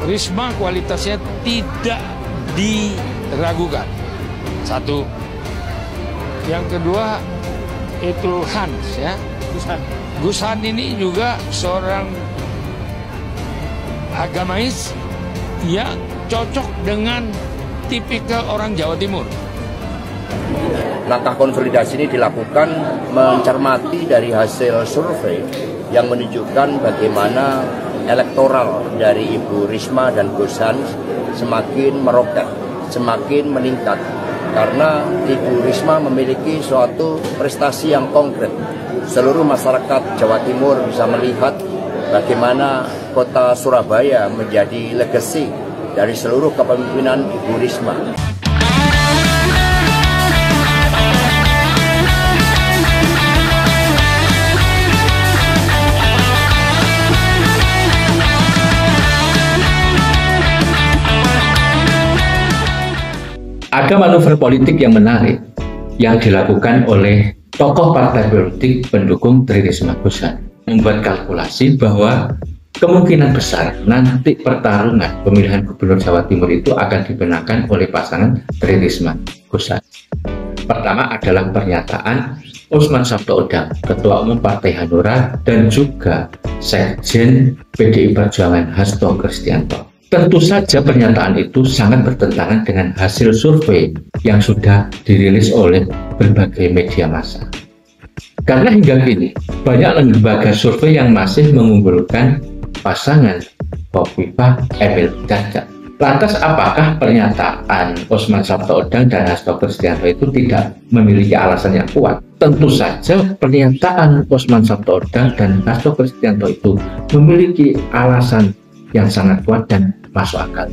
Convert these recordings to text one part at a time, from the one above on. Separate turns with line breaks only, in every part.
Risma kualitasnya tidak diragukan. Satu. Yang kedua itu Hans ya. Gus Han ini juga seorang agamais yang cocok dengan tipikal orang Jawa Timur.
Langkah konsolidasi ini dilakukan mencermati dari hasil survei yang menunjukkan bagaimana elektoral dari Ibu Risma dan Gus Han semakin meroket, semakin meningkat. Karena Ibu Risma memiliki suatu prestasi yang konkret. Seluruh masyarakat Jawa Timur bisa melihat bagaimana kota Surabaya menjadi legasi dari seluruh kepemimpinan Ibu Risma.
Ada manuver politik yang menarik yang dilakukan oleh tokoh partai politik pendukung Tri Risma Gus Han, membuat kalkulasi bahwa kemungkinan besar nanti pertarungan pemilihan gubernur Jawa Timur itu akan dimenangkan oleh pasangan Tri Risma Gus Han. Pertama adalah pernyataan Osman Sabtaodang, Ketua Umum Partai Hanura dan juga Sekjen PDI Perjuangan Hasto Kristianto. Tentu saja pernyataan itu sangat bertentangan dengan hasil survei yang sudah dirilis oleh berbagai media massa. Karena hingga kini banyak lembaga survei yang masih mengunggulkan pasangan Khofifah Emil Dardak. Lantas apakah pernyataan Osman Sabtaodang dan Hasto Kristianto itu tidak memiliki alasan yang kuat? Tentu saja pernyataan Osman Sabtaodang dan Hasto Kristianto itu memiliki alasan yang sangat kuat dan masuk akal.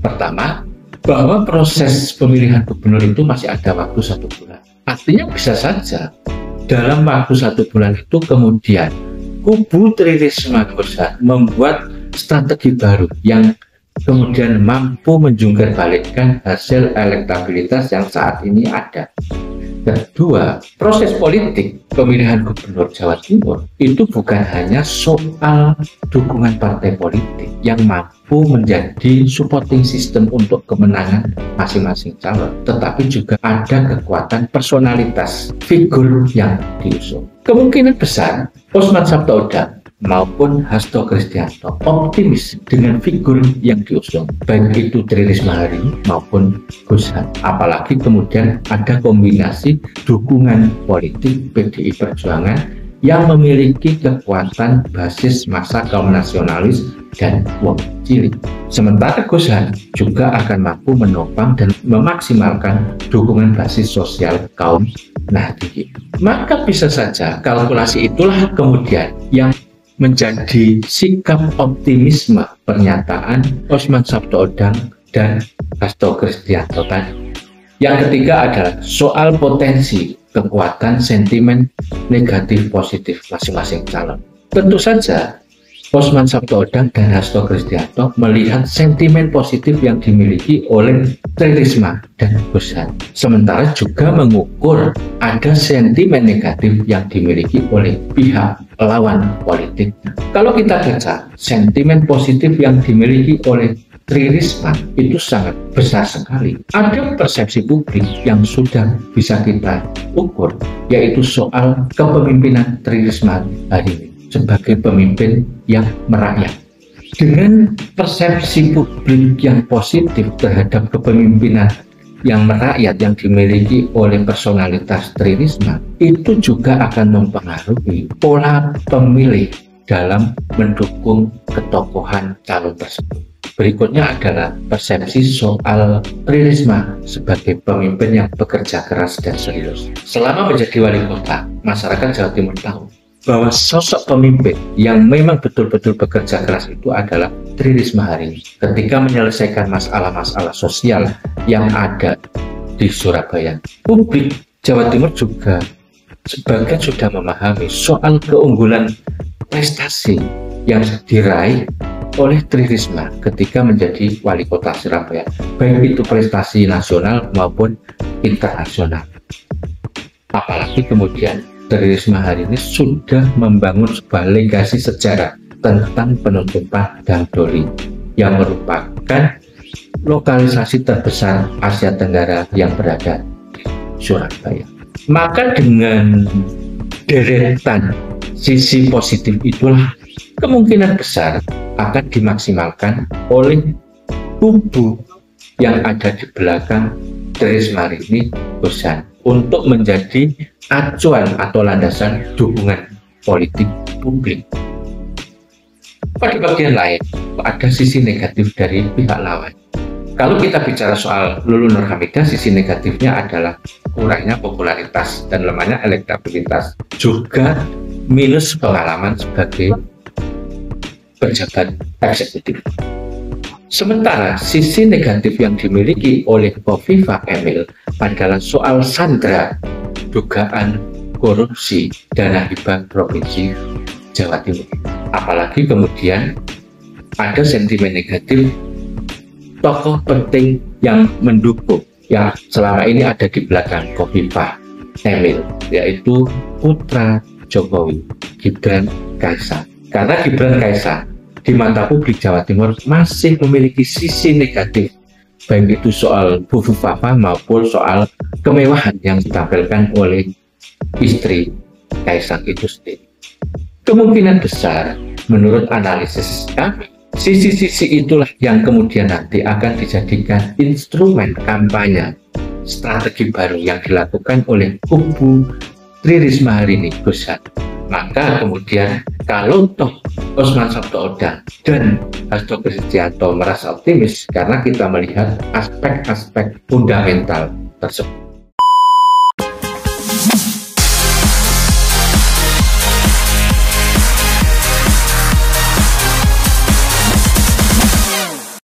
Pertama, bahwa proses pemilihan gubernur itu masih ada waktu 1 bulan. Artinya bisa saja dalam waktu 1 bulan itu kemudian kubu Tri Risma Gus Han membuat strategi baru yang kemudian mampu menjungkirbalikkan hasil elektabilitas yang saat ini ada. Kedua, proses politik pemilihan gubernur Jawa Timur itu bukan hanya soal dukungan partai politik yang mampu menjadi supporting system untuk kemenangan masing-masing calon, tetapi juga ada kekuatan personalitas figur yang diusung. Kemungkinan besar Osman Sabtaodang maupun Hasto Kristianto optimis dengan figur yang diusung, baik itu Tri Risma hari ini maupun Gus Han. Apalagi kemudian ada kombinasi dukungan politik PDI Perjuangan yang memiliki kekuatan basis massa kaum nasionalis dan wong cilik. Sementara Gus Han juga akan mampu menopang dan memaksimalkan dukungan basis sosial kaum Nahdliyin. Maka bisa saja kalkulasi itulah kemudian yang menjadi sikap optimisme pernyataan Osman Sabtaodang dan Hasto Kristianto tadi. Yang ketiga adalah soal potensi kekuatan sentimen negatif positif masing-masing calon. Tentu saja Osman Sabtaodang dan Hasto Kristianto melihat sentimen positif yang dimiliki oleh Tri Risma dan Gus Han. Sementara juga mengukur ada sentimen negatif yang dimiliki oleh pihak lawan politik. Kalau kita baca sentimen positif yang dimiliki oleh Tri Risma itu sangat besar sekali. Ada persepsi publik yang sudah bisa kita ukur, yaitu soal kepemimpinan Tri Risma hari ini sebagai pemimpin yang merakyat. Dengan persepsi publik yang positif terhadap kepemimpinan yang merakyat yang dimiliki oleh personalitas Tri Risma, itu juga akan mempengaruhi pola pemilih dalam mendukung ketokohan calon tersebut. Berikutnya adalah persepsi soal Tri Risma sebagai pemimpin yang bekerja keras dan serius. Selama menjadi wali kota, masyarakat Jawa Timur tahu bahwa sosok pemimpin yang memang betul-betul bekerja keras itu adalah Tri Risma hari ini. Ketika menyelesaikan masalah-masalah sosial yang ada di Surabaya, publik Jawa Timur juga sebagian sudah memahami soal keunggulan prestasi yang diraih oleh Tri Risma ketika menjadi wali kota Surabaya, baik itu prestasi nasional maupun internasional. Apalagi kemudian Tri Risma hari ini sudah membangun sebuah legasi sejarah tentang penuntutan Dang Doli yang merupakan lokalisasi terbesar Asia Tenggara yang berada di Surabaya. Maka dengan deretan sisi positif itulah kemungkinan besar akan dimaksimalkan oleh kubu yang ada di belakang Tri Risma hari ini, Gushan, untuk menjadi acuan atau landasan dukungan politik publik. Pada bagian lain, ada sisi negatif dari pihak lawan. Kalau kita bicara soal Lulu Nur Hamidah, sisi negatifnya adalah kurangnya popularitas dan lemahnya elektabilitas, juga minus pengalaman sebagai pejabat eksekutif. Sementara sisi negatif yang dimiliki oleh Khofifah Emil adalah soal sandra dugaan korupsi dana hibah Provinsi Jawa Timur. Apalagi kemudian ada sentimen negatif tokoh penting yang mendukung, yang selama ini ada di belakang Khofifah Emil, yaitu putra Jokowi, Gibran Kaisang. Karena Gibran Kaisang di mata publik Jawa Timur masih memiliki sisi negatif, baik itu soal Khofifah maupun soal kemewahan yang ditampilkan oleh istri Kaisang itu sendiri. Kemungkinan besar menurut analisis kami, sisi-sisi itulah yang kemudian nanti akan dijadikan instrumen kampanye strategi baru yang dilakukan oleh kubu Tri Risma hari ini, Gushan. Maka kemudian kalau toh Osman Sabtaodang dan Hasto Kristianto merasa optimis karena kita melihat aspek-aspek fundamental tersebut.